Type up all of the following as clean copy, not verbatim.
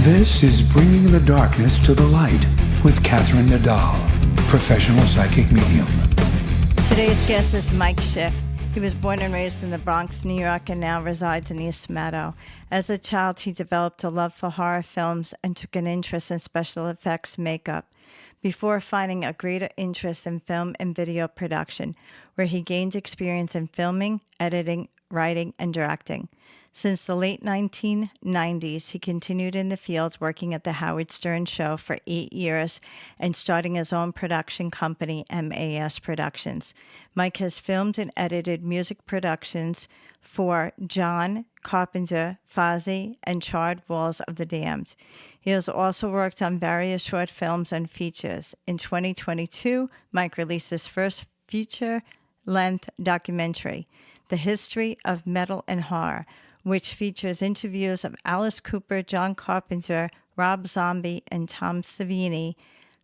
This is Bringing the Darkness to the Light with Catherine Nadal, professional psychic medium. Today's guest is Mike Schiff. He was born and raised in the Bronx, New York, and now resides in East Meadow. As a child, he developed a love for horror films and took an interest in special effects makeup, before finding a greater interest in film and video production, where he gained experience in filming, editing, writing, and directing. Since the late 1990s, he continued in the field working at the Howard Stern Show for 8 years and starting his own production company, M.A.S. Productions. Mike has filmed and edited music productions for John Carpenter, Fozzy, and Charred Walls of the Damned. He has also worked on various short films and features. In 2022, Mike released his first feature-length documentary, The History of Metal and Horror, which features interviews of Alice Cooper, John Carpenter, Rob Zombie, and Tom Savini,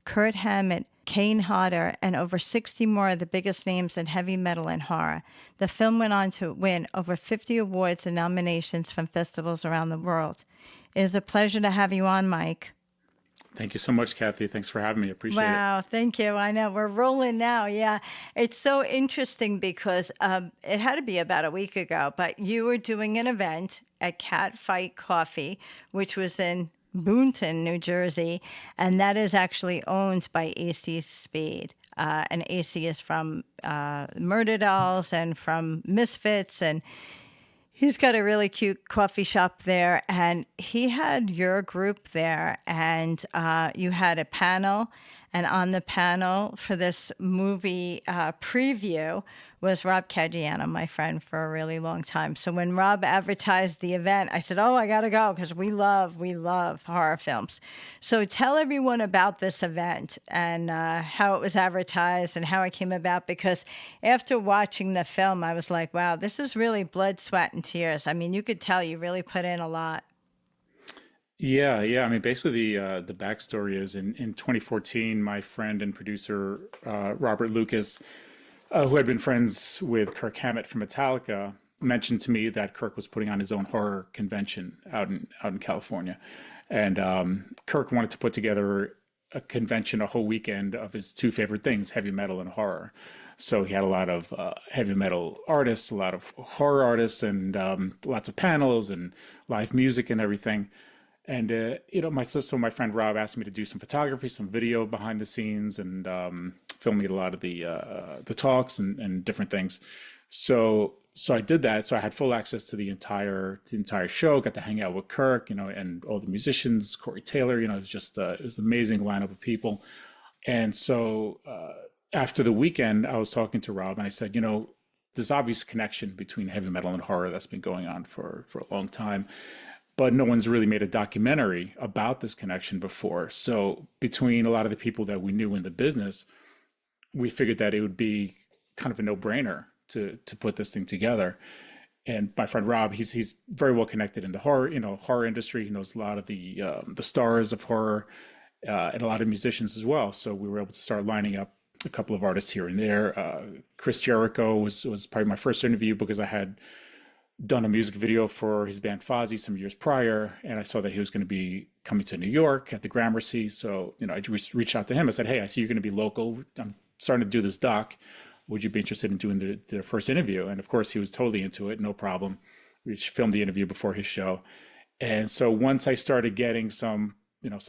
Kirk Hammett, Kane Hodder, and over 60 more of the biggest names in heavy metal and horror. The film went on to win over 50 awards and nominations from festivals around the world. It is a pleasure to have you on, Mike. Thank you so much, Kathy. Thanks for having me. Appreciate it. Wow, thank you. I know. We're rolling now. Yeah. It's so interesting because it had to be about a week ago, but you were doing an event at Cat Fight Coffee, which was in Boonton, New Jersey, and that is actually owned by AC Speed. And AC is from Murder Dolls and from Misfits, and he's got a really cute coffee shop there, and he had your group there, and you had a panel, and on the panel for this movie preview was Rob Caggiano, my friend for a really long time. So when Rob advertised the event, I said, oh, I got to go because we love horror films. So tell everyone about this event and how it was advertised and how it came about, because after watching the film, I was like, wow, this is really blood, sweat, and tears. I mean, you could tell you really put in a lot. Yeah. I mean, basically, the backstory is in 2014, my friend and producer, Robert Lucas, who had been friends with Kirk Hammett from Metallica, mentioned to me that Kirk was putting on his own horror convention out in California. And Kirk wanted to put together a convention, a whole weekend of his two favorite things, heavy metal and horror. So he had a lot of heavy metal artists, a lot of horror artists, and lots of panels and live music and everything. And my friend Rob asked me to do some photography, some video behind the scenes, and filming a lot of the talks and different things. So I did that. So I had full access to the entire show. Got to hang out with Kirk, and all the musicians, Corey Taylor. It was just it was an amazing lineup of people. And so after the weekend, I was talking to Rob, and I said, there's obvious connection between heavy metal and horror that's been going on for a long time. But no one's really made a documentary about this connection before. So between a lot of the people that we knew in the business, we figured that it would be kind of a no-brainer to put this thing together. And my friend Rob, he's very well connected in the horror industry. He knows a lot of the stars of horror and a lot of musicians as well. So we were able to start lining up a couple of artists here and there. Chris Jericho was probably my first interview because I had done a music video for his band Fozzy some years prior, and I saw that he was going to be coming to New York at the Gramercy. So, I just reached out to him. I said, hey, I see you're going to be local. I'm starting to do this doc. Would you be interested in doing the first interview? And of course, he was totally into it. No problem. We filmed the interview before his show. And so once I started getting some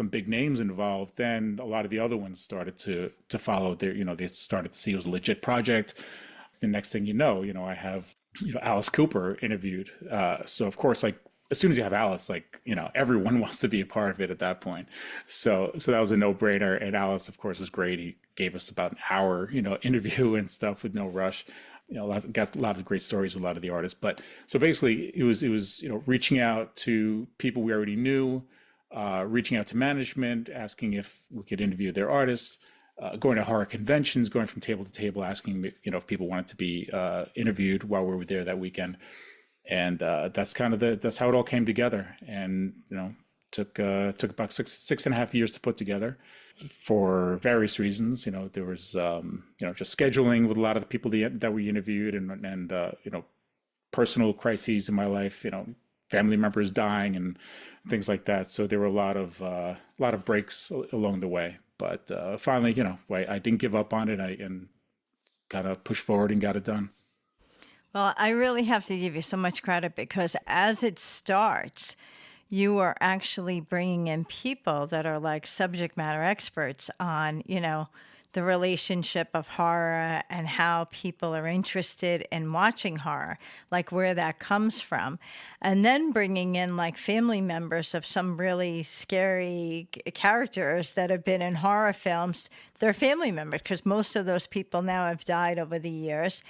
big names involved, then a lot of the other ones started to follow. They started to see it was a legit project. The next thing I have Alice Cooper interviewed. So of course, as soon as you have Alice, everyone wants to be a part of it at that point. So that was a no-brainer. And Alice, of course, was great. He gave us about an hour, interview and stuff with no rush. Got a lot of great stories with a lot of the artists. But so basically, it was reaching out to people we already knew, reaching out to management, asking if we could interview their artists. Going to horror conventions, going from table to table, asking if people wanted to be interviewed while we were there that weekend, and that's how it all came together. And took about six and a half years to put together for various reasons. There was just scheduling with a lot of the people that we interviewed, and personal crises in my life. family members dying and things like that. So there were a lot of breaks along the way. But finally, I didn't give up on it. And got to push forward and got it done. Well, I really have to give you so much credit because as it starts, you are actually bringing in people that are like subject matter experts on, the relationship of horror and how people are interested in watching horror, like where that comes from. And then bringing in like family members of some really scary characters that have been in horror films. They're family members because most of those people now have died over the years.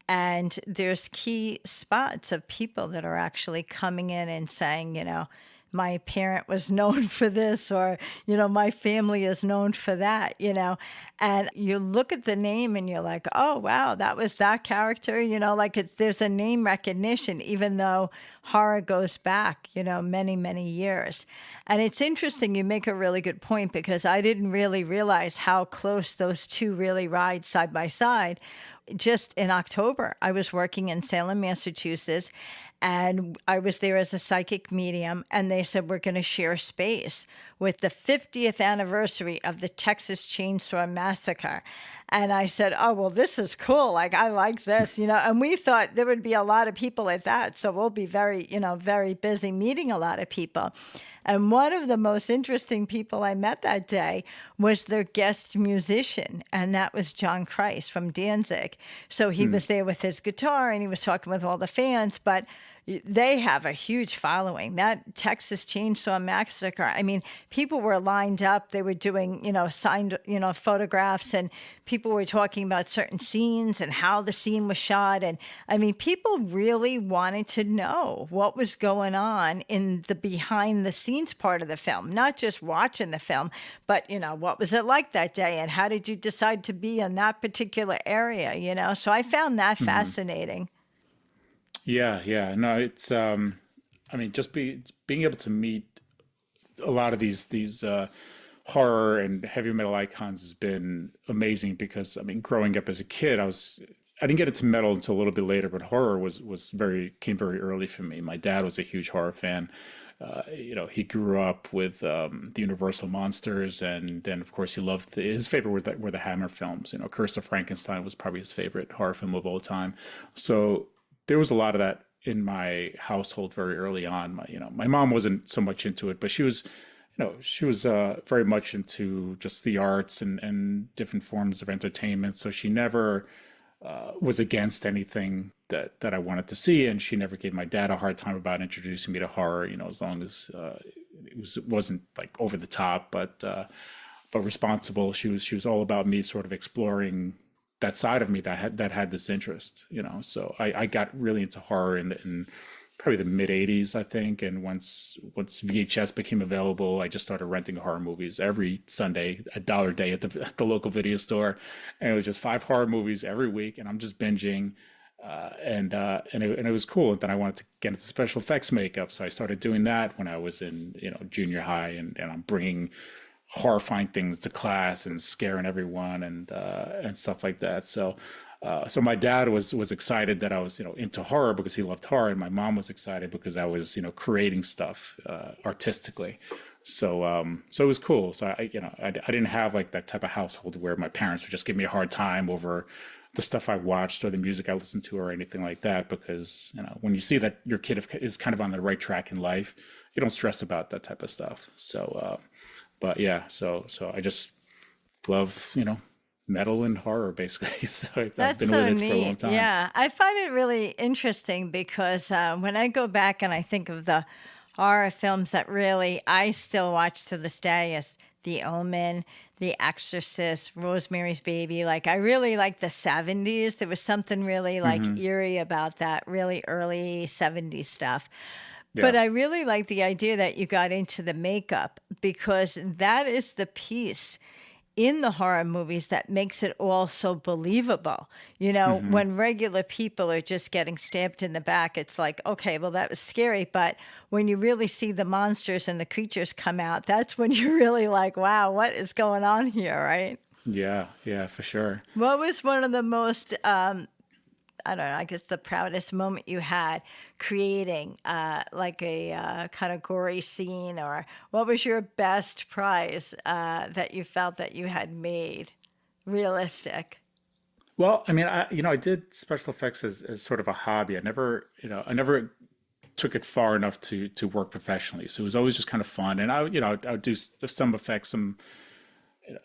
And there's key spots of people that are actually coming in and saying, my parent was known for this, or, my family is known for that, and you look at the name and you're like, oh, wow, that was that character, there's a name recognition, even though horror goes back, many, many years. And it's interesting, you make a really good point, because I didn't really realize how close those two really ride side by side. Just in October, I was working in Salem, Massachusetts, and I was there as a psychic medium, and they said, we're going to share space with the 50th anniversary of the Texas Chainsaw Massacre. And I said, oh, well, this is cool. Like, I like this, and we thought there would be a lot of people at that. So we'll be very, very busy meeting a lot of people. And one of the most interesting people I met that day was their guest musician, and that was John Christ from Danzig. So he was there with his guitar, and he was talking with all the fans, but they have a huge following. That Texas Chainsaw Massacre, I mean, people were lined up. They were doing, signed, photographs, and people were talking about certain scenes and how the scene was shot. And I mean, people really wanted to know what was going on in the behind the scenes part of the film, not just watching the film, but, what was it like that day? And how did you decide to be in that particular area, So I found that fascinating. Yeah. No, it's just being able to meet a lot of these horror and heavy metal icons has been amazing, because growing up as a kid, I didn't get into metal until a little bit later, but horror came very early for me. My dad was a huge horror fan. He grew up with the Universal monsters, and then of course his favorite were the Hammer films. Curse of Frankenstein was probably his favorite horror film of all time. So there was a lot of that in my household very early on. My mom wasn't so much into it, but she was very much into just the arts and different forms of entertainment. So she never was against anything that I wanted to see, and she never gave my dad a hard time about introducing me to horror. As long as it wasn't like over the top, but responsible. She was all about me sort of exploring that side of me that had this interest. So I got really into horror in probably the mid 80s, I think. And once VHS became available, I just started renting horror movies every Sunday, $1 a day at the local video store. And it was just 5 horror movies every week. And I'm just binging. And it was cool. And then I wanted to get into special effects makeup. So I started doing that when I was in, junior high, and I'm bringing horrifying things to class and scaring everyone and stuff like that. So my dad was excited that I was into horror because he loved horror, and my mom was excited because I was creating stuff artistically. So it was cool. So I didn't have like that type of household where my parents would just give me a hard time over the stuff I watched or the music I listened to or anything like that, because when you see that your kid is kind of on the right track in life, you don't stress about that type of stuff. So but yeah, so I just love, metal and horror, basically. So I've been with it for a long time. Yeah, I find it really interesting because when I go back and I think of the horror films that really I still watch to this day, as The Omen, The Exorcist, Rosemary's Baby. Like, I really like the 70s. There was something really like eerie about that really early 70s stuff. But I really like the idea that you got into the makeup, because that is the piece in the horror movies that makes it all so believable. When regular people are just getting stabbed in the back, it's like, okay, well, that was scary. But when you really see the monsters and the creatures come out, that's when you're really like, wow, what is going on here, right? Yeah, for sure. What was one of the most I don't know, I guess the proudest moment you had creating like a kind of gory scene, or what was your best prize that you felt that you had made realistic? Well, I mean, I did special effects as sort of a hobby. I never took it far enough to work professionally. So it was always just kind of fun. And I would do some effects, some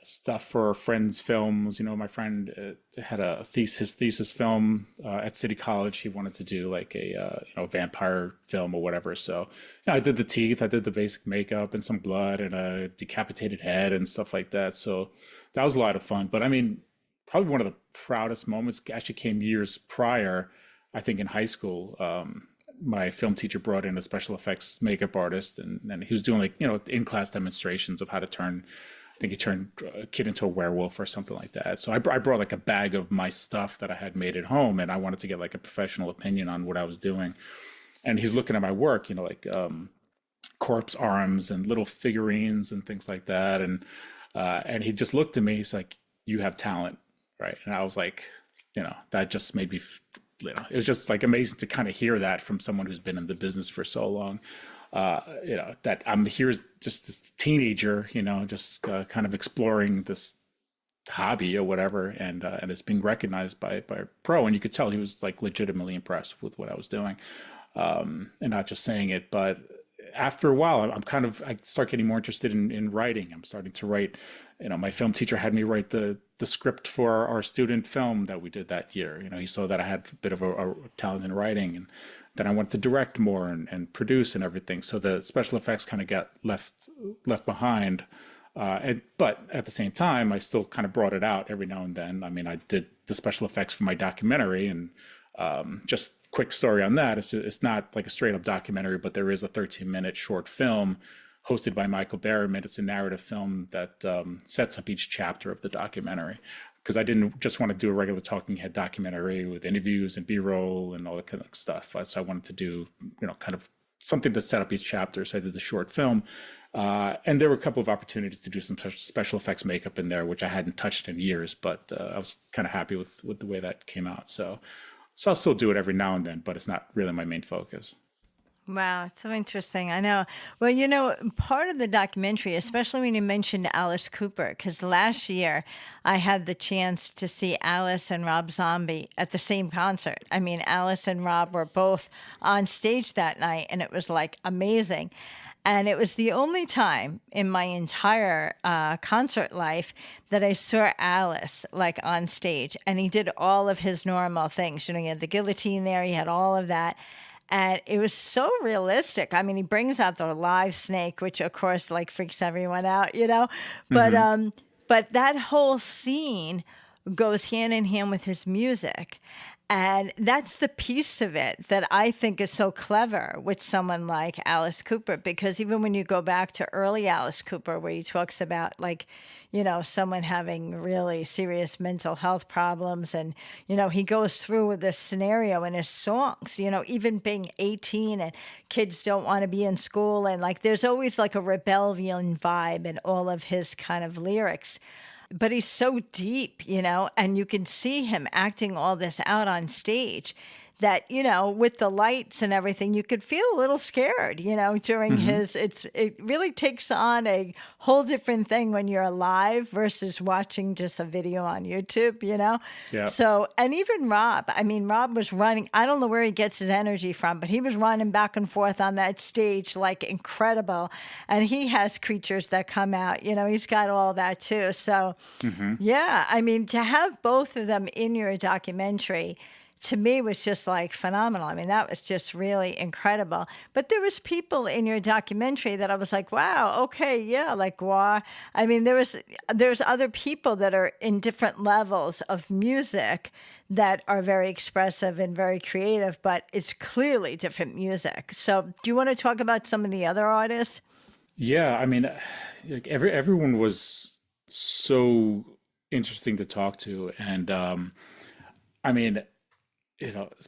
stuff for friends' films. My friend had his thesis film at City College. He wanted to do like a vampire film or whatever. So I did the teeth, I did the basic makeup and some blood and a decapitated head and stuff like that. So that was a lot of fun. But I mean, probably one of the proudest moments actually came years prior. I think in high school, my film teacher brought in a special effects makeup artist, and he was doing like in class demonstrations of how to turn. I think he turned a kid into a werewolf or something like that. So I brought like a bag of my stuff that I had made at home, and I wanted to get like a professional opinion on what I was doing. And he's looking at my work, like corpse arms and little figurines and things like that. And he just looked at me. He's like, "You have talent, right?" And I was like, that just made me, it was just like amazing to kind of hear that from someone who's been in the business for so long. That I'm here as just this teenager, just kind of exploring this hobby or whatever, and it's being recognized by a pro, and you could tell he was like legitimately impressed with what I was doing, and not just saying it. But after a while, I start getting more interested in writing. I'm starting to write. My film teacher had me write the script for our student film that we did that year. He saw that I had a bit of a talent in writing, and then I wanted to direct more and produce and everything. So the special effects kind of got left behind. But at the same time, I still kind of brought it out every now and then. I mean, I did the special effects for my documentary, and just quick story on that. It's not like a straight up documentary, but there is a 13-minute short film hosted by Michael Berryman. It's a narrative film that sets up each chapter of the documentary. Because I didn't just want to do a regular talking head documentary with interviews and B-roll and all that kind of stuff. So I wanted to do, kind of something to set up each chapter. So I did the short film. And there were a couple of opportunities to do some special effects makeup in there, which I hadn't touched in years, but I was kind of happy with the way that came out. So I'll still do it every now and then, but it's not really my main focus. Wow, it's so interesting. I know. Well, part of the documentary, especially when you mentioned Alice Cooper, because last year I had the chance to see Alice and Rob Zombie at the same concert. I mean, Alice and Rob were both on stage that night, and it was like amazing. And it was the only time in my entire concert life that I saw Alice like on stage. And he did all of his normal things. He had the guillotine there, he had all of that. And it was so realistic. I mean, he brings out the live snake, which of course like freaks everyone out, But but that whole scene goes hand in hand with his music. And that's the piece of it that I think is so clever with someone like Alice Cooper, because even when you go back to early Alice Cooper, where he talks about someone having really serious mental health problems, and, he goes through with this scenario in his songs, even being 18 and kids don't want to be in school. And there's always like a rebellion vibe in all of his kind of lyrics. But he's so deep, and you can see him acting all this out on stage that, with the lights and everything, you could feel a little scared, during it really takes on a whole different thing when you're live versus watching just a video on YouTube, Yeah. So, and even Rob was running, I don't know where he gets his energy from, but he was running back and forth on that stage like incredible. And he has creatures that come out, he's got all that too. So, yeah, to have both of them in your documentary, to me was just like phenomenal. That was just really incredible. But there was people in your documentary that I was like, wow, okay, yeah, like why? There's other people that are in different levels of music that are very expressive and very creative, but it's clearly different music. So do you want to talk about some of the other artists? Yeah, like everyone was so interesting to talk to, and I mean,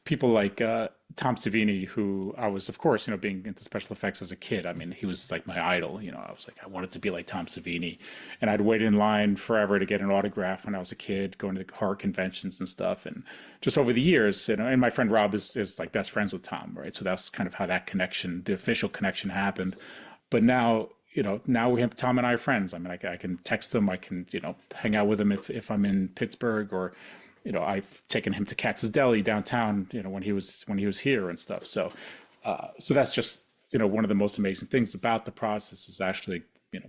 people like Tom Savini, who I was, of course, being into special effects as a kid. I mean, he was like my idol. I was like, I wanted to be like Tom Savini, and I'd wait in line forever to get an autograph when I was a kid, going to the horror conventions and stuff. And just over the years, and my friend Rob is like best friends with Tom, right? So that's kind of how that connection, the official connection, happened. But now, now we have Tom and I are friends. I mean, I can text him, I can, hang out with him if I'm in Pittsburgh, or I've taken him to Katz's Deli downtown, when he was here and stuff. So, so that's just, one of the most amazing things about the process is actually,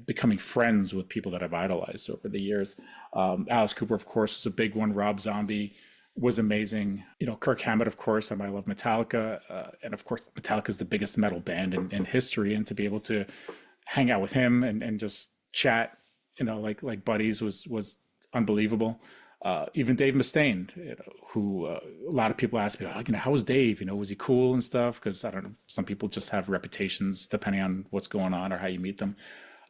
becoming friends with people that I've idolized over the years. Alice Cooper, of course, is a big one. Rob Zombie was amazing. Kirk Hammett, of course. I love Metallica. And of course, Metallica is the biggest metal band in history. And to be able to hang out with him and just chat, like buddies was unbelievable. Even Dave Mustaine, who a lot of people ask me, how was Dave? Was he cool and stuff? Because I don't know, some people just have reputations depending on what's going on or how you meet them.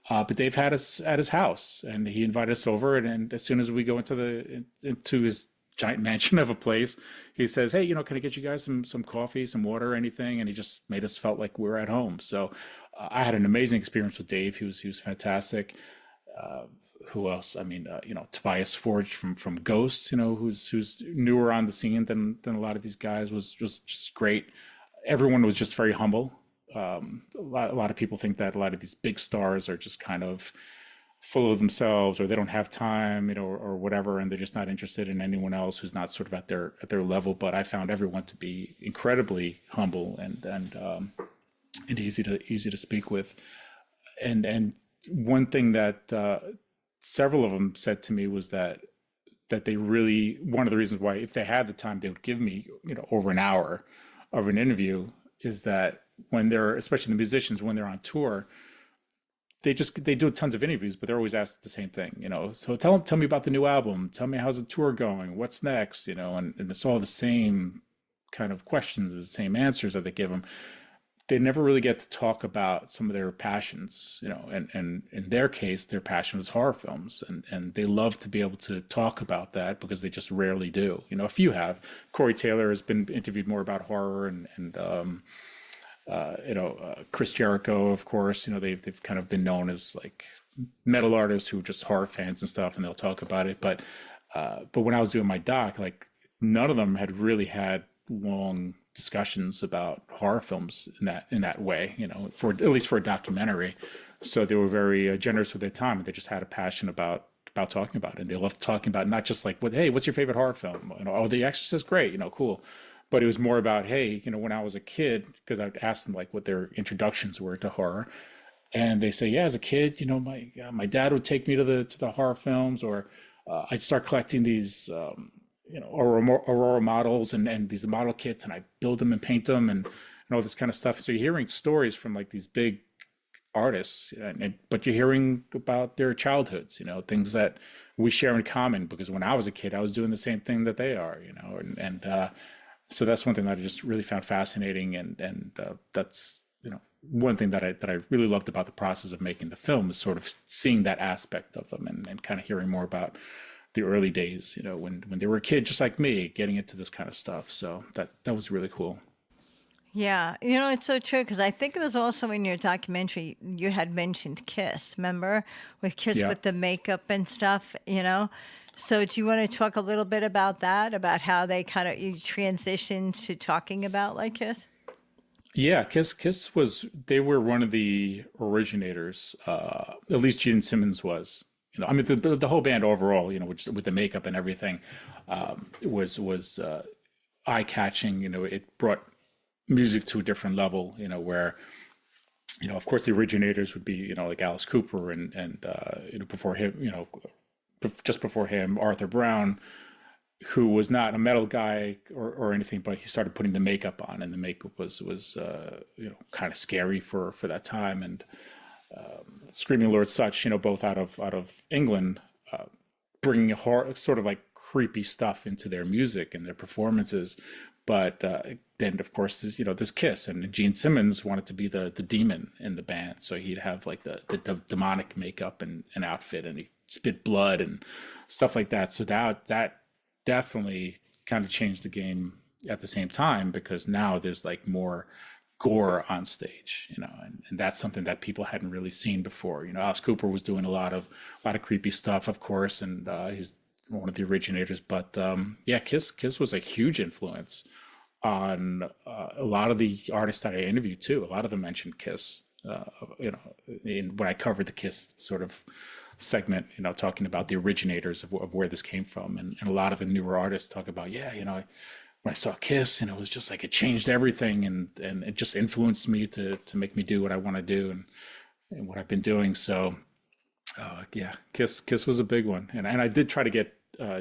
But Dave had us at his house, and he invited us over. And as soon as we go into his giant mansion of a place, he says, "Hey, can I get you guys some coffee, some water, or anything?" And he just made us felt like we were at home. So I had an amazing experience with Dave. He was fantastic. Who else? Tobias Forge from Ghost, who's newer on the scene than a lot of these guys, was just great. Everyone was just very humble. A lot of people think that a lot of these big stars are just kind of full of themselves, or they don't have time, or whatever, and they're just not interested in anyone else who's not sort of at their level. But I found everyone to be incredibly humble and easy to speak with. And one thing that several of them said to me was that they really, one of the reasons why, if they had the time, they would give me, over an hour of an interview, is that when they're, especially the musicians, when they're on tour, they do tons of interviews, but they're always asked the same thing, so tell me about the new album, tell me how's the tour going, what's next, and it's all the same kind of questions, the same answers that they give them. They never really get to talk about some of their passions, and in their case, their passion was horror films, and they love to be able to talk about that because they just rarely do. A few have. Corey Taylor has been interviewed more about horror, and Chris Jericho, of course. They've kind of been known as like metal artists who are just horror fans and stuff, and they'll talk about it. But when I was doing my doc, like none of them had really had long discussions about horror films in that way, for at least for a documentary. So they were very generous with their time, and they just had a passion about talking about it. And they loved talking about not just like, hey, what's your favorite horror film? Oh, The Exorcist, great, cool. But it was more about, hey, when I was a kid, because I'd ask them like what their introductions were to horror, and they say, yeah, as a kid, my dad would take me to the horror films, or I'd start collecting these Aurora models and these model kits, and I build them and paint them and all this kind of stuff. So you're hearing stories from like these big artists, but you're hearing about their childhoods, things that we share in common, because when I was a kid, I was doing the same thing that they are, and so that's one thing that I just really found fascinating. And that's, one thing that I really loved about the process of making the film, is sort of seeing that aspect of them and kind of hearing more about the early days, when they were a kid just like me, getting into this kind of stuff. So that was really cool. Yeah, it's so true, because I think it was also in your documentary you had mentioned Kiss, remember? With Kiss, Yeah. with the makeup and stuff, So do you want to talk a little bit about that, about how they kind of you transitioned to talking about like Kiss? Yeah, Kiss they were one of the originators, at least Gene Simmons was. The whole band overall, which with the makeup and everything, was eye catching. It brought music to a different level. Where, of course, the originators would be, like Alice Cooper and before him, just before him, Arthur Brown, who was not a metal guy or anything, but he started putting the makeup on, and the makeup was kind of scary for that time. And Screaming Lord Sutch, both out of England, bringing horror, sort of like creepy stuff into their music and their performances. But then, of course, this Kiss, and Gene Simmons wanted to be the demon in the band, so he'd have like the demonic makeup and outfit, and he spit blood and stuff like that. So that definitely kind of changed the game at the same time, because now there's like more gore on stage, and that's something that people hadn't really seen before. Alice Cooper was doing a lot of creepy stuff, of course, and he's one of the originators. But yeah, Kiss was a huge influence on a lot of the artists that I interviewed too. A lot of them mentioned Kiss. When I covered the Kiss sort of segment, talking about the originators of where this came from, and a lot of the newer artists talk about, when I saw Kiss, and it was just like it changed everything, and it just influenced me to make me do what I want to do and what I've been doing. So yeah, Kiss was a big one, and I did try to get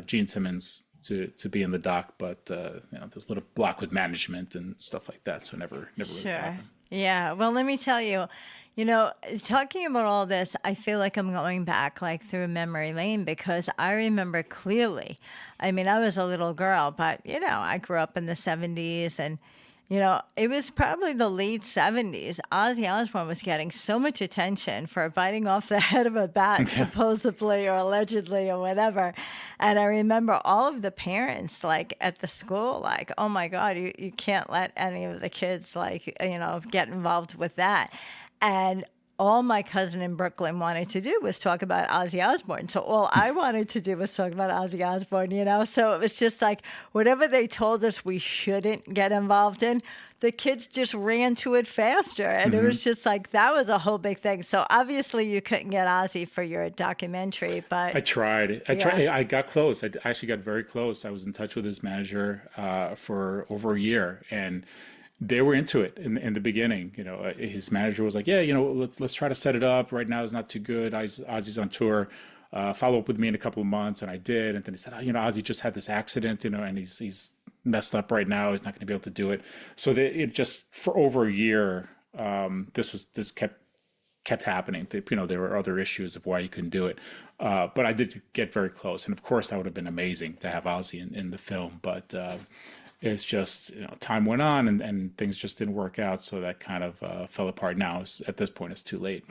Gene Simmons to be in the doc, but there's a little block with management and stuff like that, so never really happened. Yeah. Well, let me tell you, talking about all this, I feel like I'm going back like through memory lane, because I remember clearly. I mean, I was a little girl, but I grew up in the 70s, and it was probably the late 70s. Ozzy Osbourne was getting so much attention for biting off the head of a bat, supposedly or allegedly or whatever. And I remember all of the parents, like at the school, like, oh my God, you can't let any of the kids, like, get involved with that. And all my cousin in Brooklyn wanted to do was talk about Ozzy Osbourne. So all I wanted to do was talk about Ozzy Osbourne, So it was just like whatever they told us we shouldn't get involved in, the kids just ran to it faster. And it was just like, that was a whole big thing. So obviously you couldn't get Ozzy for your documentary, but... I tried. I got close. I actually got very close. I was in touch with his manager for over a year, and they were into it in the beginning. His manager was like, yeah, let's try to set it up. Right now is not too good. Ozzy's on tour. Follow up with me in a couple of months. And I did. And then he said, Ozzy just had this accident, and he's messed up right now. He's not going to be able to do it. So it just, for over a year, this kept happening. There were other issues of why you couldn't do it. But I did get very close. And of course that would have been amazing to have Ozzy in the film. But, it's just, time went on and things just didn't work out. So that kind of fell apart. Now, at this point, it's too late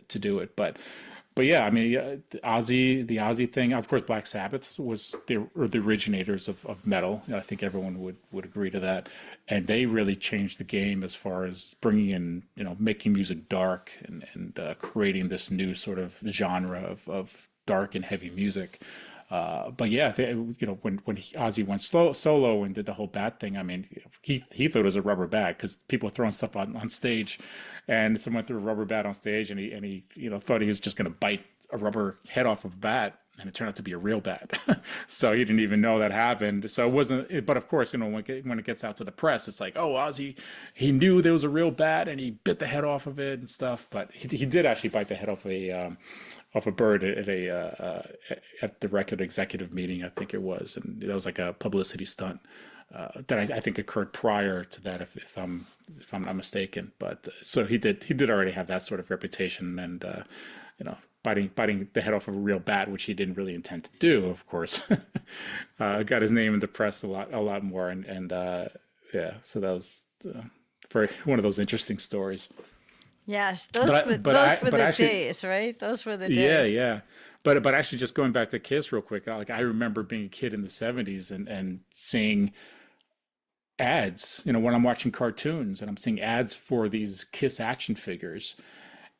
to do it. But yeah, I mean, the Ozzy thing, of course, Black Sabbath was the originators of metal. I think everyone would agree to that. And they really changed the game as far as bringing in, making music dark and creating this new sort of genre of dark and heavy music. But yeah, when Ozzy went solo and did the whole bat thing, I mean, he thought it was a rubber bat, because people were throwing stuff on stage, and someone threw a rubber bat on stage, and he thought he was just going to bite a rubber head off of a bat, and it turned out to be a real bat. So he didn't even know that happened. So it wasn't. But of course, when it gets out to the press, it's like, oh, Ozzy, he knew there was a real bat, and he bit the head off of it and stuff. But he did actually bite the head off a bird at the record executive meeting, I think it was, and that was like a publicity stunt that I think occurred prior to that, if I'm not mistaken. But so he did already have that sort of reputation, and biting the head off of a real bat, which he didn't really intend to do, of course. Got his name in the press a lot more, and yeah, so that was one of those interesting stories. Yes, those were the days, right? Those were the days. Yeah. But actually, just going back to Kiss real quick, like I remember being a kid in the 70s and seeing ads, when I'm watching cartoons and I'm seeing ads for these Kiss action figures,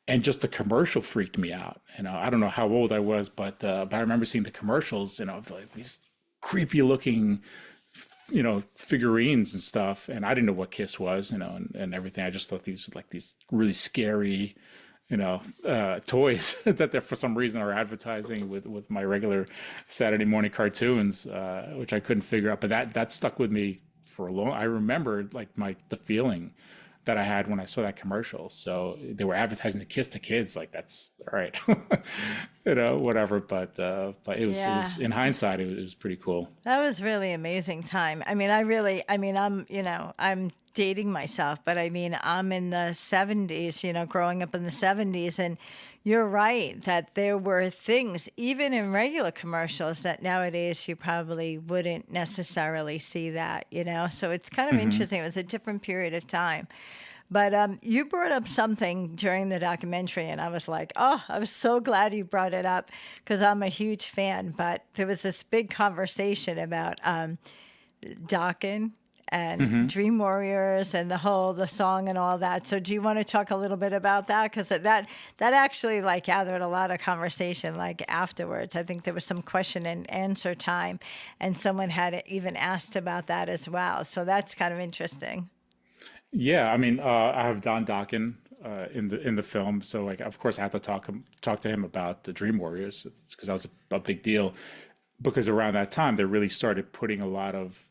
and just the commercial freaked me out. I don't know how old I was, but I remember seeing the commercials, of like these creepy looking figurines and stuff, and I didn't know what Kiss was, and everything. I just thought these were like these really scary, toys that they for some reason are advertising with my regular Saturday morning cartoons, which I couldn't figure out. But that stuck with me for a long. I remember like the feeling that I had when I saw that commercial. So they were advertising the Kiss to kids, like that's all right, whatever. But it was in hindsight, it was pretty cool. That was really amazing time. I mean, I'm dating myself, but I mean, I'm in the 70s, growing up in the 70s, and you're right that there were things, even in regular commercials, that nowadays you probably wouldn't necessarily see that, So it's kind of interesting. It was a different period of time. But you brought up something during the documentary, and I was like, oh, I was so glad you brought it up, because I'm a huge fan. But there was this big conversation about Dokken, and Dream Warriors and the song and all that. So do you want to talk a little bit about that? Because that actually like gathered a lot of conversation like afterwards. I think there was some question and answer time, and someone had even asked about that as well. So that's kind of interesting. Yeah, I mean, I have Don Dokken in the film, so like, of course, I have to talk to him about the Dream Warriors because that was a big deal. Because around that time, they really started putting a lot of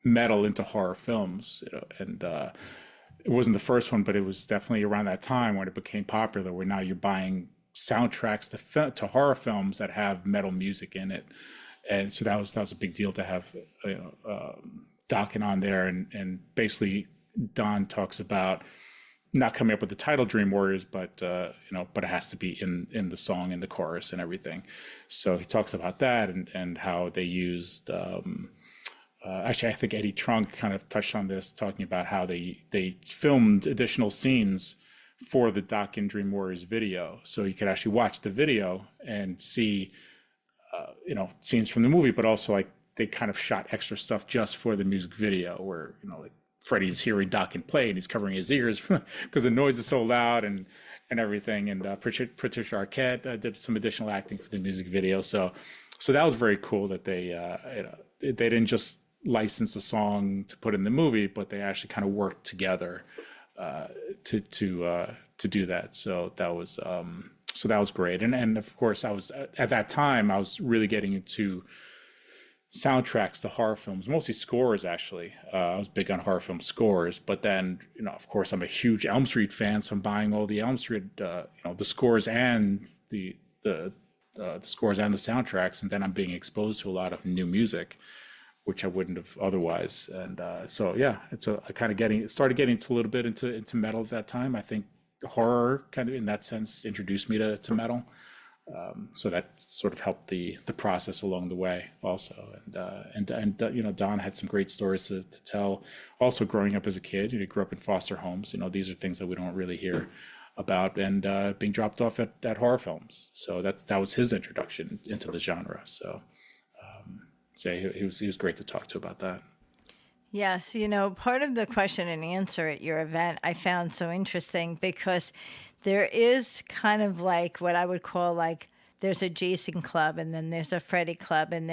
metal into horror films, and it wasn't the first one, but it was definitely around that time when it became popular, where now you're buying soundtracks to horror films that have metal music in it, and so that was a big deal to have Dokken on there, and basically Don talks about not coming up with the title Dream Warriors, but but it has to be in the song and the chorus and everything. So he talks about that and how they used. Actually, I think Eddie Trunk kind of touched on this, talking about how they filmed additional scenes for the Dokken Dream Warriors video, so you could actually watch the video and see, scenes from the movie, but also like they kind of shot extra stuff just for the music video, where like Freddie's hearing Dokken play and he's covering his ears because the noise is so loud and everything. And Patricia Arquette did some additional acting for the music video. So that was very cool that they didn't just license a song to put in the movie, but they actually kind of worked together to do that. So that was great. And of course, I was at that time I was really getting into soundtracks to horror films, mostly scores actually. I was big on horror film scores, but then of course I'm a huge Elm Street fan, so I'm buying all the Elm Street the scores and the scores and the soundtracks, and then I'm being exposed to a lot of new music which I wouldn't have otherwise. And so yeah, I kind of started getting a little bit into metal at that time. I think horror kind of in that sense introduced me to metal. So that sort of helped the process along the way also. And Don had some great stories to tell. Also growing up as a kid, he grew up in foster homes. These are things that we don't really hear about, and being dropped off at horror films. So that was his introduction into the genre. So he was great to talk to about that. Yes, part of the question and answer at your event I found so interesting because there is kind of like what I would call like there's a Jason club and then there's a Freddy club, and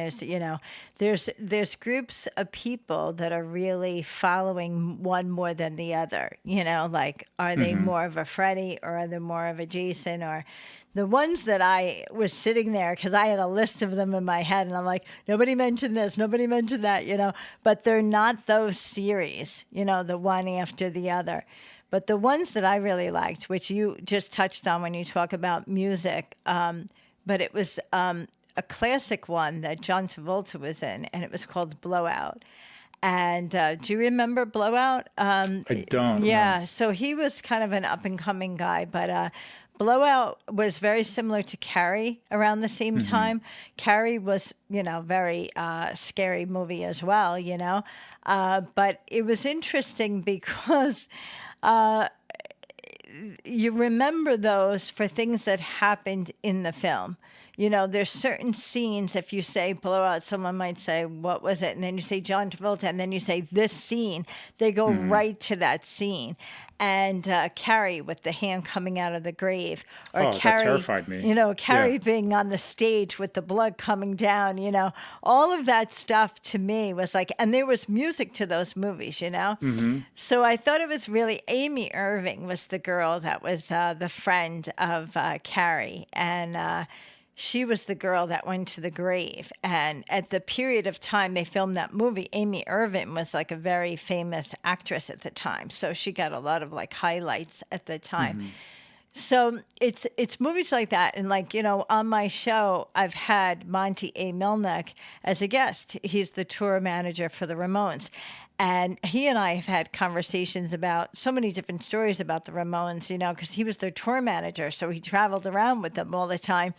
there's groups of people that are really following one more than the other. Like are they more of a Freddy or are they more of a Jason? Or the ones that I was sitting there, because I had a list of them in my head, and I'm like, nobody mentioned this, nobody mentioned that, but they're not those series, the one after the other. But the ones that I really liked, which you just touched on when you talk about music, but it was a classic one that John Travolta was in, and it was called Blowout. And do you remember Blowout? I don't. Yeah, know. So he was kind of an up-and-coming guy, but Blowout was very similar to Carrie around the same time. Carrie was, very scary movie as well, but it was interesting because you remember those for things that happened in the film. There's certain scenes, if you say Blowout, someone might say, what was it? And then you say John Travolta, and then you say this scene. They go right to that scene. And Carrie with the hand coming out of the grave. Or Carrie, that terrified me. Carrie being on the stage with the blood coming down, All of that stuff to me was like, and there was music to those movies, So I thought it was really, Amy Irving was the girl that was the friend of Carrie. And she was the girl that went to the grave. And at the period of time they filmed that movie, Amy Irving was like a very famous actress at the time. So she got a lot of like highlights at the time. So it's movies like that. And like, on my show, I've had Monty A. Milnick as a guest. He's the tour manager for the Ramones. And he and I have had conversations about so many different stories about the Ramones, because he was their tour manager. So he traveled around with them all the time.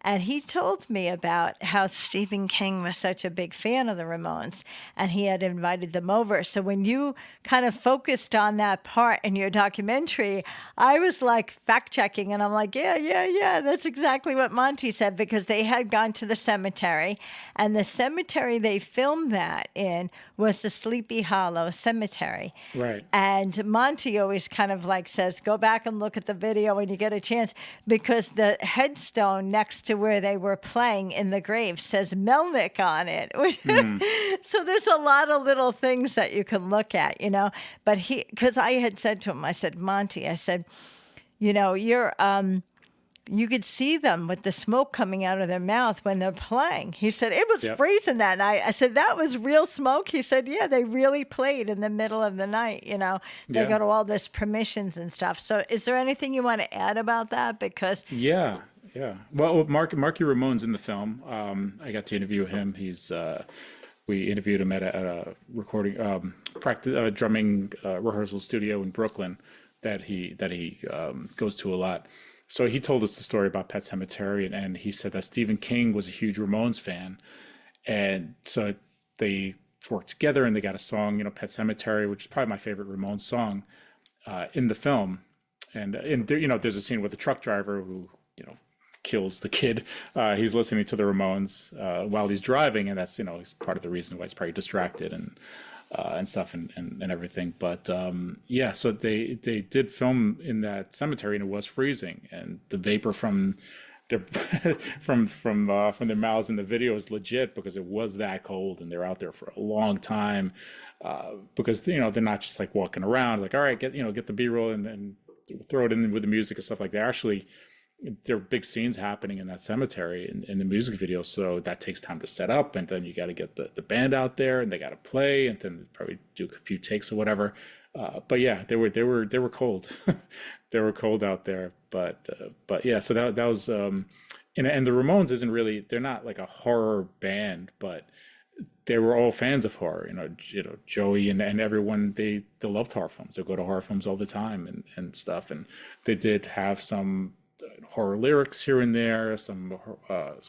And he told me about how Stephen King was such a big fan of the Ramones and he had invited them over. So when you kind of focused on that part in your documentary, I was like fact checking and I'm like, yeah, that's exactly what Monty said, because they had gone to the cemetery, and the cemetery they filmed that in was the Sleepy Hollow Cemetery. Right. And Monty always kind of like says, go back and look at the video when you get a chance, because the headstone next to where they were playing in the grave says Melnick on it. So there's a lot of little things that you can look at, you know. But because I had said to him, I said, Monty, I said, you know, you could see them with the smoke coming out of their mouth when they're playing. He said, it was freezing that night. I said, that was real smoke? He said, yeah, they really played in the middle of the night, you know. They got all this permissions and stuff. So is there anything you want to add about that? Because Yeah. Well, Marky Ramone's in the film. I got to interview him. We interviewed him at a recording, practice, drumming rehearsal studio in Brooklyn that he goes to a lot. So he told us the story about Pet Sematary, and he said that Stephen King was a huge Ramones fan, and so they worked together and they got a song, you know, Pet Sematary, which is probably my favorite Ramones song, in the film. And there, you know, there's a scene with the truck driver who, you know, kills the kid. He's listening to the Ramones while he's driving, and that's, you know, part of the reason why he's probably distracted and stuff and everything. But so they did film in that cemetery, and it was freezing, and the vapor from their from their mouths in the video is legit, because it was that cold, and they're out there for a long time, because, you know, they're not just like walking around like, all right, get the B-roll and throw it in with the music and stuff like that. Actually, there are big scenes happening in that cemetery in the music video, so that takes time to set up, and then you got to get the band out there, and they got to play, and then probably do a few takes or whatever. But yeah, they were cold. They were cold out there. But yeah, so that was and the Ramones isn't really, they're not like a horror band, but they were all fans of horror. You know, Joey and everyone, they loved horror films. They go to horror films all the time and stuff, and they did have some horror lyrics here and there, some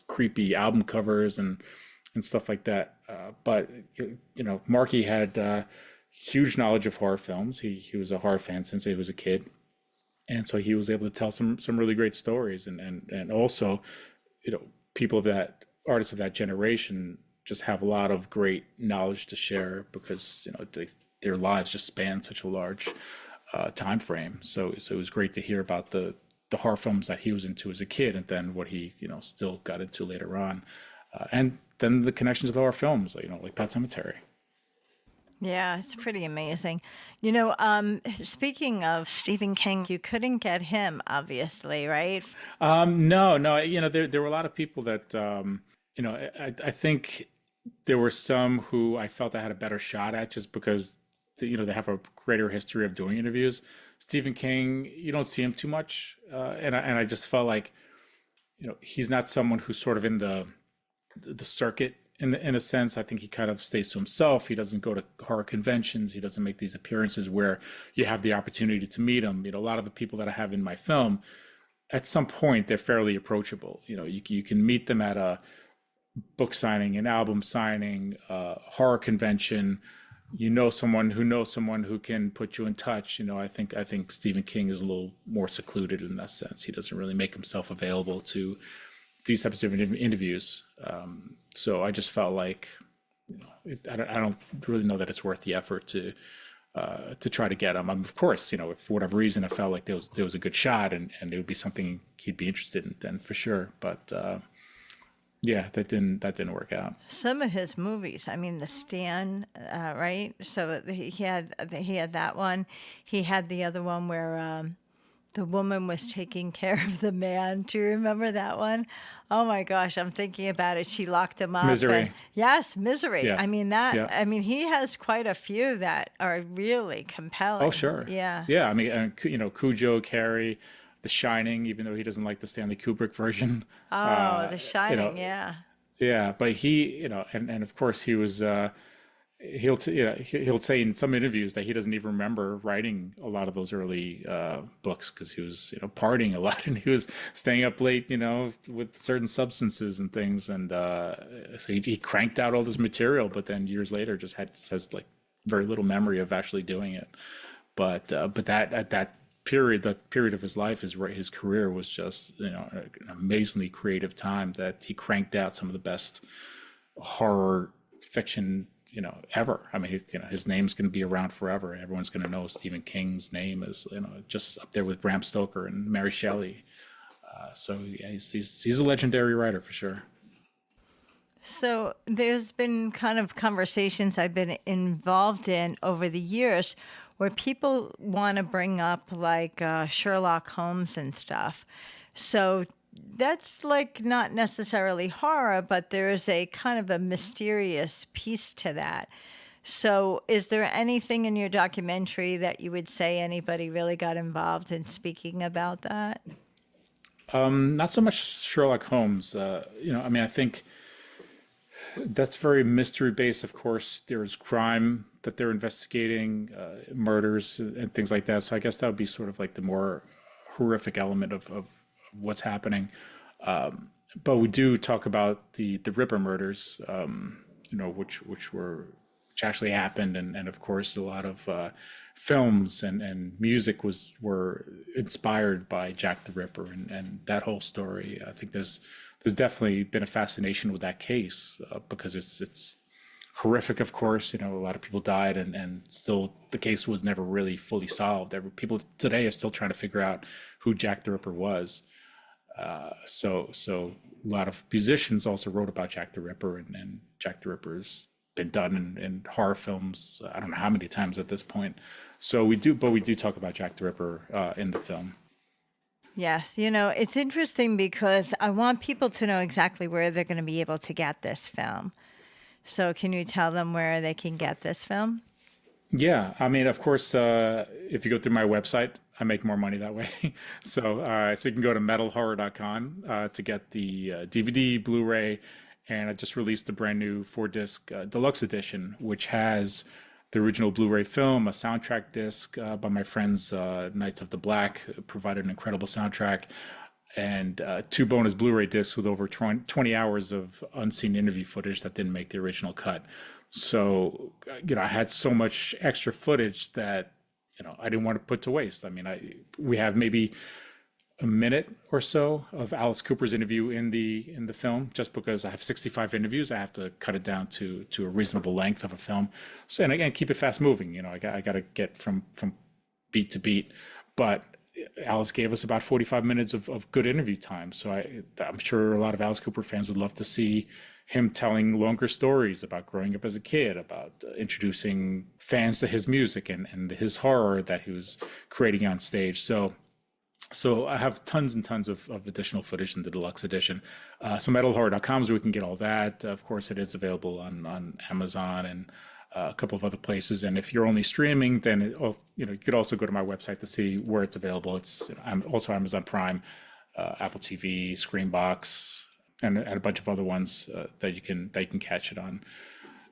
creepy album covers and stuff like that. But you know, Marky had huge knowledge of horror films. He was a horror fan since he was a kid, and so he was able to tell some really great stories. And also, you know, artists of that generation just have a lot of great knowledge to share, because, you know, their lives just span such a large time frame. So it was great to hear about the horror films that he was into as a kid, and then what he, you know, still got into later on, and then the connections to the horror films, you know, like Pet Sematary. Yeah, it's pretty amazing. You know, speaking of Stephen King, you couldn't get him, obviously, right? No, you know, there were a lot of people that, you know, I think there were some who I felt I had a better shot at, just because, you know, they have a greater history of doing interviews. Stephen King, you don't see him too much, and I just felt like, you know, he's not someone who's sort of in the circuit in a sense. I think he kind of stays to himself. He doesn't go to horror conventions. He doesn't make these appearances where you have the opportunity to meet him. You know, a lot of the people that I have in my film, at some point, they're fairly approachable. You know, you can meet them at a book signing, an album signing, horror convention. You know someone who can put you in touch. You know, I think Stephen King is a little more secluded in that sense. He doesn't really make himself available to these types of interviews. So I just felt like, you know, I don't really know that it's worth the effort to try to get him. Of course, you know, if for whatever reason I felt like there was a good shot and it would be something he'd be interested in, then for sure. But yeah, that didn't work out. Some of his movies, I mean, The Stand, right? So he had that one. He had the other one where the woman was taking care of the man. Do you remember that one? Oh my gosh, I'm thinking about it. She locked him up. Misery. Yes, Misery. Yeah. I mean that. Yeah. I mean, he has quite a few that are really compelling. Oh sure. Yeah. Yeah. I mean, you know, Cujo, Carrie, The Shining, even though he doesn't like the Stanley Kubrick version. Oh, The Shining. You know, yeah. yeah, but he, you know, and of course he was, he'll say in some interviews that he doesn't even remember writing a lot of those early books because he was partying a lot and he was staying up late with certain substances and things, and so he cranked out all this material, but then years later just says like very little memory of actually doing it. But that at that period of his life, his career was just an amazingly creative time that he cranked out some of the best horror fiction ever. I mean, his name's going to be around forever. Everyone's going to know Stephen King's name is just up there with Bram Stoker and Mary Shelley. So yeah, he's a legendary writer for sure. So there's been kind of conversations I've been involved in over the years where people want to bring up like Sherlock Holmes and stuff. So that's like not necessarily horror, but there is a kind of a mysterious piece to that. So is there anything in your documentary that you would say anybody really got involved in speaking about that? Not so much Sherlock Holmes. I mean, I think that's very mystery based. Of course, there's crime that they're investigating, murders and things like that. So I guess that would be sort of like the more horrific element of what's happening. But we do talk about the Ripper murders, which actually happened, and of course a lot of films and music were inspired by Jack the Ripper and that whole story. I think there's definitely been a fascination with that case because it's horrific, of course. A lot of people died, and still the case was never really fully solved. People today are still trying to figure out who Jack the Ripper was. So a lot of musicians also wrote about Jack the Ripper, and Jack the Ripper's been done in horror films. I don't know how many times at this point. So we do talk about Jack the Ripper in the film. Yes, it's interesting because I want people to know exactly where they're going to be able to get this film. So can you tell them where they can get this film? Yeah, I mean, of course, if you go through my website, I make more money that way. So you can go to metalhorror.com to get the DVD, Blu-ray, and I just released the brand new 4-disc deluxe edition, which has the original Blu-ray film, a soundtrack disc by my friends Knights of the Black, provided an incredible soundtrack, and 2 bonus Blu-ray discs with over 20 hours of unseen interview footage that didn't make the original cut. So, I had so much extra footage that, I didn't want to put to waste. I mean, we have maybe a minute or so of Alice Cooper's interview in the film, just because I have 65 interviews. I have to cut it down to a reasonable length of a film. So, and again, keep it fast moving. I got to get from beat to beat. But Alice gave us about 45 minutes of good interview time. So I'm sure a lot of Alice Cooper fans would love to see him telling longer stories about growing up as a kid, about introducing fans to his music and his horror that he was creating on stage. So I have tons and tons of additional footage in the deluxe edition. So metalhorror.com is where we can get all that. Of course, it is available on Amazon and a couple of other places. And if you're only streaming, then you could also go to my website to see where it's available. I'm also Amazon Prime, Apple TV, Screenbox, and a bunch of other ones that you can catch it on.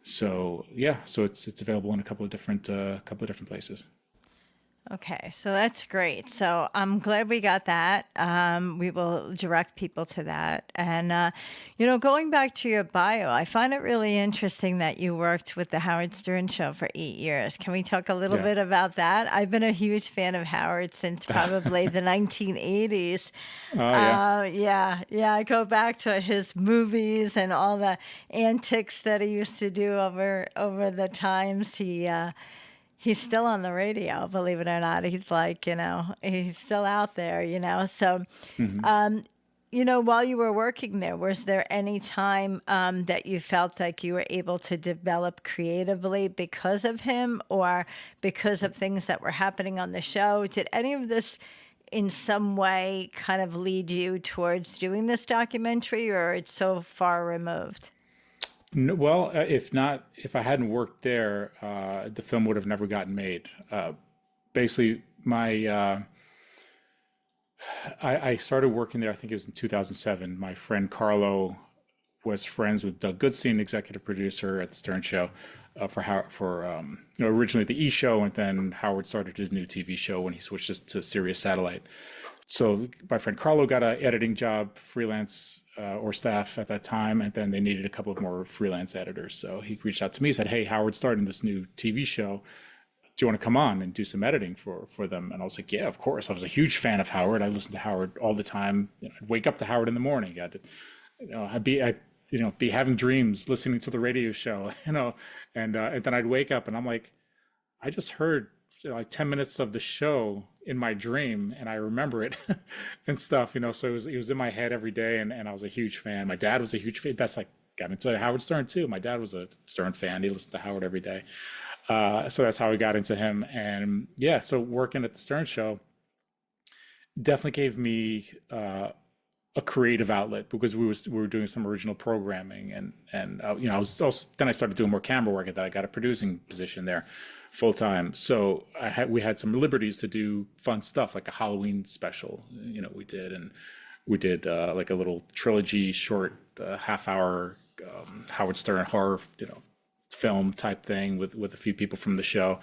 So yeah, so it's available in a couple of different places. Okay, so that's great. So I'm glad we got that. We will direct people to that. And, going back to your bio, I find it really interesting that you worked with the Howard Stern Show for 8 years. Can we talk a little bit about that? I've been a huge fan of Howard since probably the 1980s. Oh, yeah. Yeah. I go back to his movies and all the antics that he used to do over the times He's still on the radio, believe it or not. He's like, he's still out there, So, while you were working there, was there any time that you felt like you were able to develop creatively because of him or because of things that were happening on the show? Did any of this in some way kind of lead you towards doing this documentary, or it's so far removed? No, well, if I hadn't worked there, the film would have never gotten made. Basically, I started working there, I think it was in 2007. My friend Carlo was friends with Doug Goodstein, executive producer at the Stern Show. originally the E Show, and then Howard started his new TV show when he switched to Sirius Satellite. So my friend Carlo got an editing job, freelance or staff at that time, and then they needed a couple of more freelance editors. So he reached out to me, said, "Hey, Howard's starting this new TV show. Do you want to come on and do some editing for them?" And I was like, "Yeah, of course." I was a huge fan of Howard. I listened to Howard all the time. I'd wake up to Howard in the morning. I'd be having dreams listening to the radio show, and then I'd wake up and I'm like, I just heard like 10 minutes of the show in my dream, and I remember it and stuff, so it was in my head every day, and I was a huge fan. My dad was a huge fan. That's like got into Howard Stern too. My dad was a Stern fan. He listened to Howard every day. So that's how I got into him. And yeah, so working at the Stern Show definitely gave me a creative outlet, because we were doing some original programming, and I was also, then I started doing more camera work, and then I got a producing position there full time. So we had some liberties to do fun stuff, like a Halloween special, we did like a little trilogy short half hour Howard Stern horror film type thing with a few people from the show.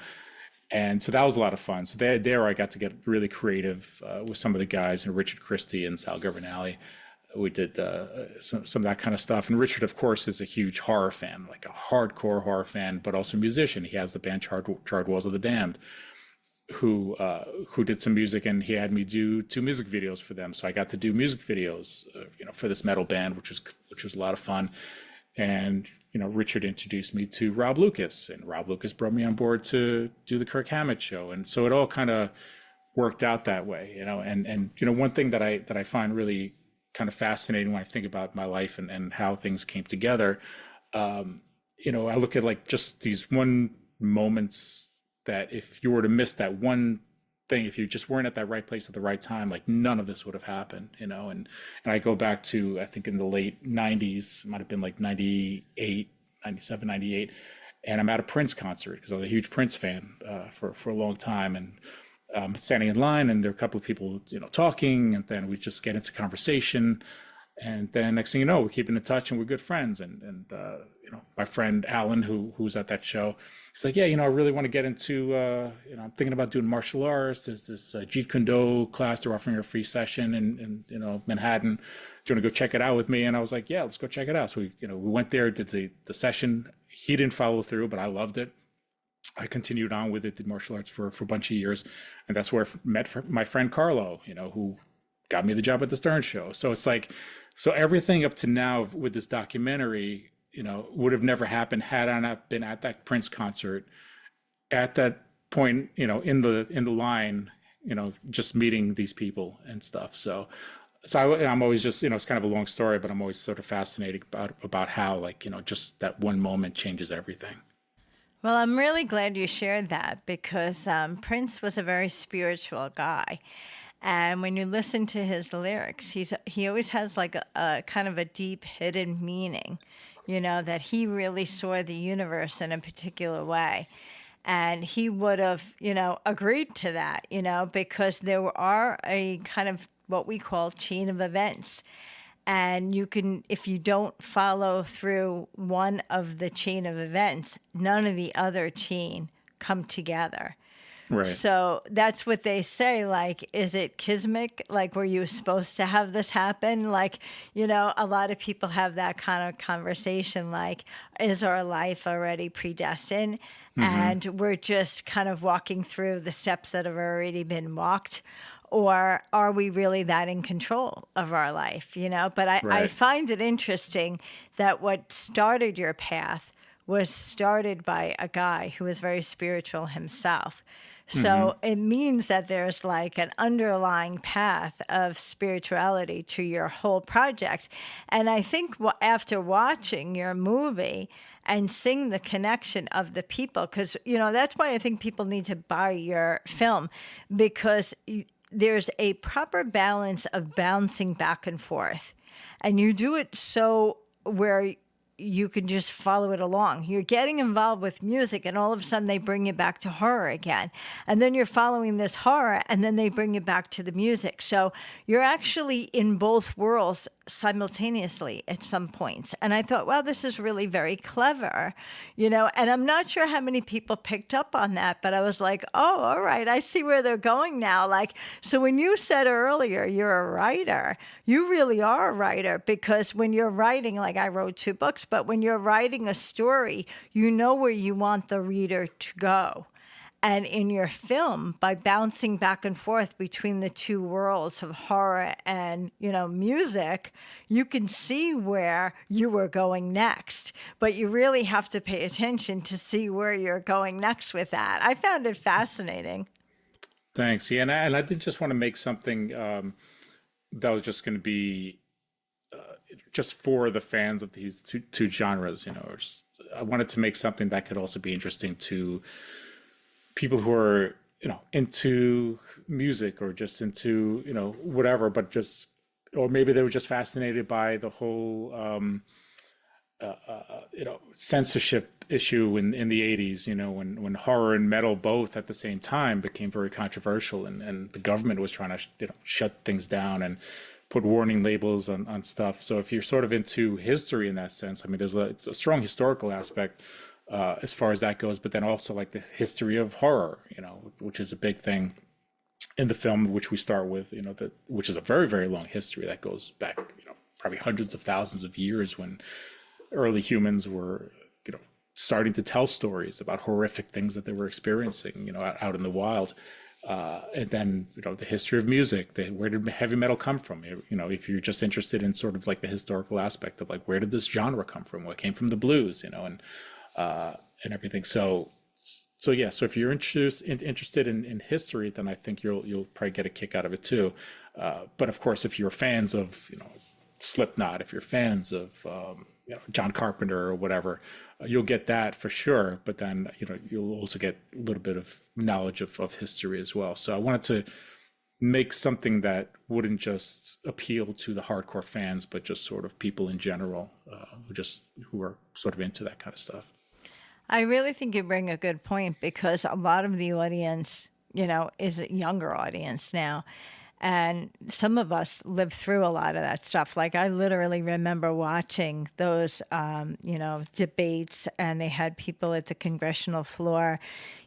And so that was a lot of fun. So there I got to get really creative with some of the guys, and Richard Christie and Sal Governale. We did some of that kind of stuff. And Richard, of course, is a huge horror fan, like a hardcore horror fan, but also a musician. He has the band Charred Walls of the Damned, who did some music, and he had me do 2 music videos for them. So I got to do music videos, for this metal band, which was a lot of fun. And Richard introduced me to Rob Lucas, and Rob Lucas brought me on board to do the Kirk Hammett show. And so it all kind of worked out that way, and one thing that I find really kind of fascinating when I think about my life and how things came together, I look at like just these one moments that if you were to miss that one thing, if you just weren't at that right place at the right time, like none of this would have happened, and I go back to, I think in the late 90s, it might have been like 98, 97, 98, and I'm at a Prince concert, because I was a huge Prince fan for a long time, and standing in line, and there are a couple of people, talking, and then we just get into conversation, and then next thing you know, we're keeping in touch, and we're good friends. And my friend Alan, who was at that show, he's like, "Yeah, I really want to get into, I'm thinking about doing martial arts. There's this Jeet Kune Do class. They're offering a free session in Manhattan. Do you want to go check it out with me?" And I was like, "Yeah, let's go check it out." So we went there, did the session. He didn't follow through, but I loved it. I continued on with it, did martial arts for a bunch of years, and that's where I met my friend Carlo, who got me the job at the Stern Show. So it's like, so everything up to now with this documentary, would have never happened had I not been at that Prince concert at that point, in the line, just meeting these people and stuff. So I'm always just, it's kind of a long story, but I'm always sort of fascinated about how, like, just that one moment changes everything. Well, I'm really glad you shared that, because Prince was a very spiritual guy. And when you listen to his lyrics, he always has like a kind of a deep hidden meaning, that he really saw the universe in a particular way. And he would have, agreed to that, because there are a kind of what we call chain of events. And you can, if you don't follow through one of the chain of events, none of the other chain come together. Right. So that's what they say, like, is it kismet? Like, were you supposed to have this happen? Like, a lot of people have that kind of conversation, like, is our life already predestined? Mm-hmm. And we're just kind of walking through the steps that have already been walked? Or are we really that in control of our life, But I find it interesting that what started your path was started by a guy who was very spiritual himself. So it means that there's like an underlying path of spirituality to your whole project. And I think after watching your movie and seeing the connection of the people, because, that's why I think people need to buy your film, because there's a proper balance of bouncing back and forth. And you do it so where you can just follow it along. You're getting involved with music, and all of a sudden they bring you back to horror again. And then you're following this horror, and then they bring you back to the music. So you're actually in both worlds simultaneously at some points. And I thought, well, this is really very clever, and I'm not sure how many people picked up on that, but I was like, oh, all right, I see where they're going now. Like, so when you said earlier you're a writer, you really are a writer, because when you're writing, like I wrote 2 books, but when you're writing a story, you know where you want the reader to go. And in your film, by bouncing back and forth between the 2 worlds of horror and, music, you can see where you were going next. But you really have to pay attention to see where you're going next with that. I found it fascinating. Thanks. Yeah, and I did just want to make something that was just going to be just for the fans of these two genres. I wanted to make something that could also be interesting to people who are into music, or just into whatever, but just, or maybe they were just fascinated by the whole censorship issue in the 80s, when horror and metal both at the same time became very controversial, and the government was trying to shut things down and put warning labels on stuff. So if you're sort of into history in that sense, I mean, there's a strong historical aspect as far as that goes, but then also like the history of horror, which is a big thing in the film, which we start with, which is a very, very long history that goes back, probably hundreds of thousands of years, when early humans were, starting to tell stories about horrific things that they were experiencing, out in the wild. And then, the history of music, where did heavy metal come from? If you're just interested in sort of like the historical aspect of like, where did this genre come from? What came from the blues, and everything. So yeah. So if you're interested in history, then I think you'll probably get a kick out of it too. But of course, if you're fans of Slipknot, if you're fans of John Carpenter or whatever, you'll get that for sure. But then you'll also get a little bit of knowledge of history as well. So I wanted to make something that wouldn't just appeal to the hardcore fans, but just sort of people in general who are sort of into that kind of stuff. I really think you bring a good point, because a lot of the audience, is a younger audience now. And some of us lived through a lot of that stuff. Like, I literally remember watching those, debates, and they had people at the congressional floor.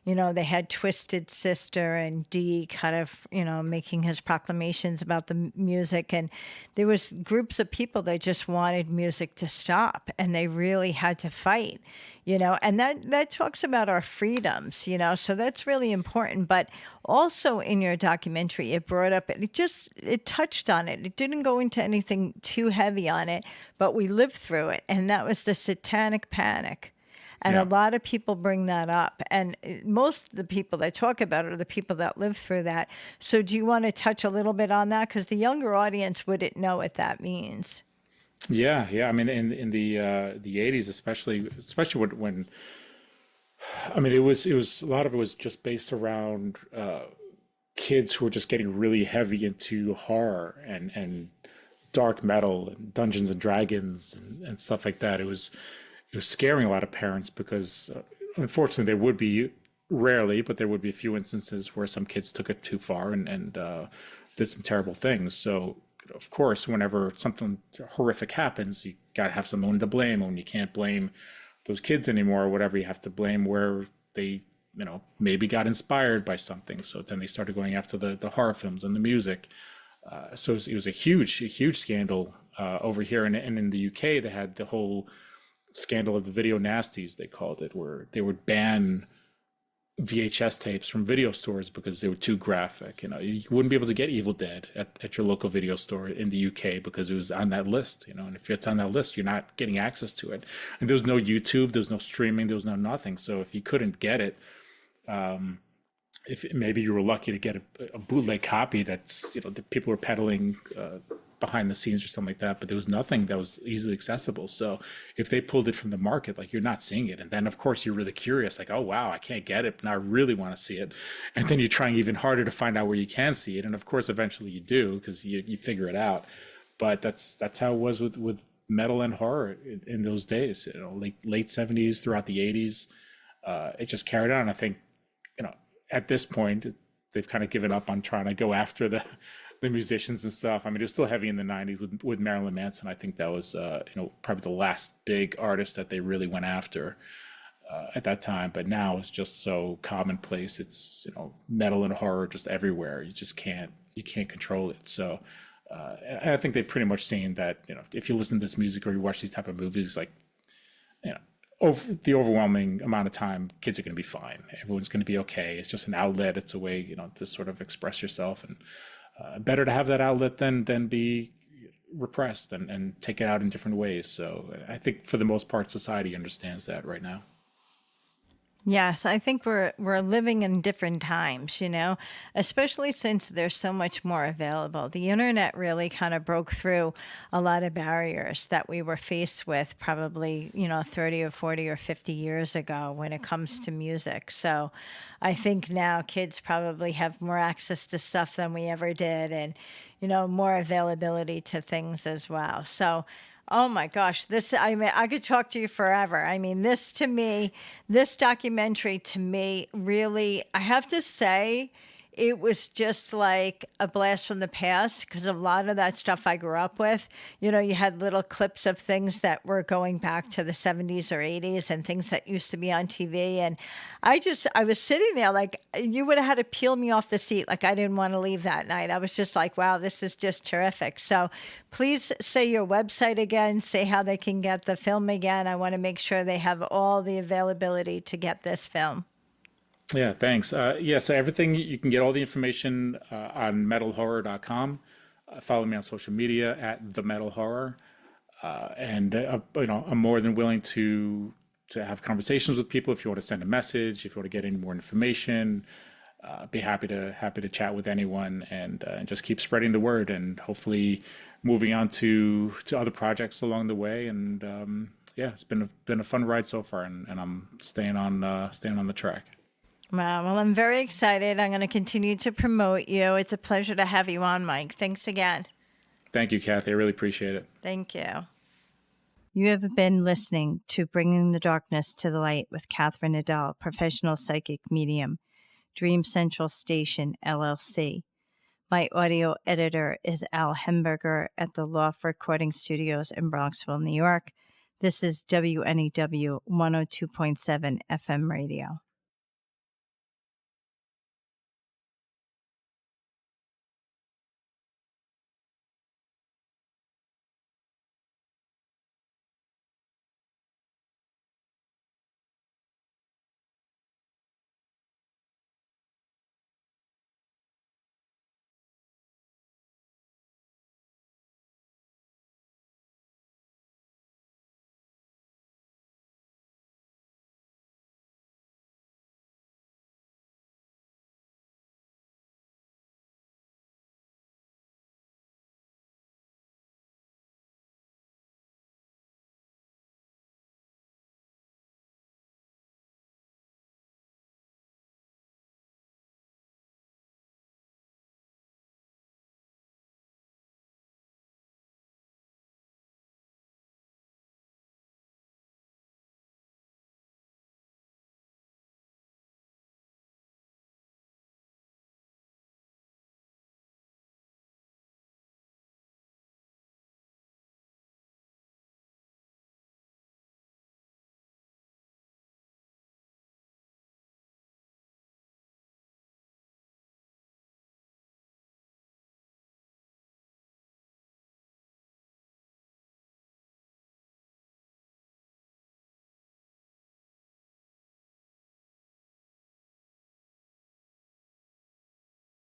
They had Twisted Sister and Dee kind of, making his proclamations about the music. And there was groups of people that just wanted music to stop, and they really had to fight, and that talks about our freedoms, so that's really important. But also in your documentary, it brought up, it touched on it. It didn't go into anything too heavy on it, but we lived through it. And that was the Satanic Panic. And a lot of people bring that up. And most of the people that talk about it are the people that lived through that. So do you want to touch a little bit on that? Because the younger audience wouldn't know what that means. Yeah. I mean, in the 80s, especially when I mean, it was a lot of it was just based around kids who were just getting really heavy into horror and dark metal and Dungeons and Dragons and stuff like that. It was scaring a lot of parents, because unfortunately there would be, rarely, but there would be a few instances where some kids took it too far and did some terrible things. So of course, whenever something horrific happens, you got to have someone to blame. When you can't blame those kids anymore or whatever, you have to blame where they maybe got inspired by something. So then they started going after the horror films and the music. So it was a huge scandal over here. And in the UK, they had the whole scandal of the video nasties, they called it, where they would ban VHS tapes from video stores because they were too graphic. You wouldn't be able to get Evil Dead at your local video store in the UK because it was on that list, and if it's on that list, you're not getting access to it. And there was no YouTube, there was no streaming, there was no nothing. So if you couldn't get it, if maybe you were lucky to get a bootleg copy that's, that people were peddling behind the scenes or something like that, but there was nothing that was easily accessible. So if they pulled it from the market, like, you're not seeing it. And then of course you're really curious, like, oh wow, I can't get it, but now I really want to see it. And then you're trying even harder to find out where you can see it. And of course, eventually you do, because you figure it out. But that's how it was with metal and horror in those days. You know, late 70s throughout the 80s. It just carried on. I think, you know, at this point, they've kind of given up on trying to go after the musicians and stuff. I mean, it was still heavy in the 90s with Marilyn Manson. I think that was, you know, probably the last big artist that they really went after at that time. But now it's just so commonplace. It's, you know, metal and horror just everywhere. You can't control it. So I think they've pretty much seen that, you know, if you listen to this music or you watch these type of movies, like, you know, the overwhelming amount of time, kids are going to be fine. Everyone's going to be okay. It's just an outlet. It's a way, you know, to sort of express yourself, and better to have that outlet than be repressed and take it out in different ways. So I think for the most part, society understands that right now. Yes, I think we're living in different times, you know, especially since there's so much more available. The internet really kind of broke through a lot of barriers that we were faced with probably, you know, 30 or 40 or 50 years ago when it comes to music. So I think now kids probably have more access to stuff than we ever did, and, you know, more availability to things as well. So oh my gosh, I mean, I could talk to you forever. I mean, this documentary to me really, I have to say, it was just like a blast from the past, because a lot of that stuff I grew up with, you know, you had little clips of things that were going back to the 70s or 80s and things that used to be on TV. And I was sitting there like, you would have had to peel me off the seat. Like, I didn't want to leave that night. I was just like, wow, this is just terrific. So please say your website again, say how they can get the film again. I want to make sure they have all the availability to get this film. Yeah, thanks. Yeah, so everything, you can get all the information on metalhorror.com. Follow me on social media at the Metal Horror, and you know, I'm more than willing to have conversations with people. If you want to send a message, if you want to get any more information, be happy to chat with anyone, and just keep spreading the word, and hopefully moving on to other projects along the way. And yeah, it's been a fun ride so far, and I'm staying on the track. Wow. Well, I'm very excited. I'm going to continue to promote you. It's a pleasure to have you on, Mike. Thanks again. Thank you, Kathy. I really appreciate it. Thank you. You have been listening to Bringing the Darkness to the Light with Catherine Nadal, professional psychic medium, Dream Central Station, LLC. My audio editor is Al Hemberger at the Loft Recording Studios in Bronxville, New York. This is WNEW 102.7 FM radio.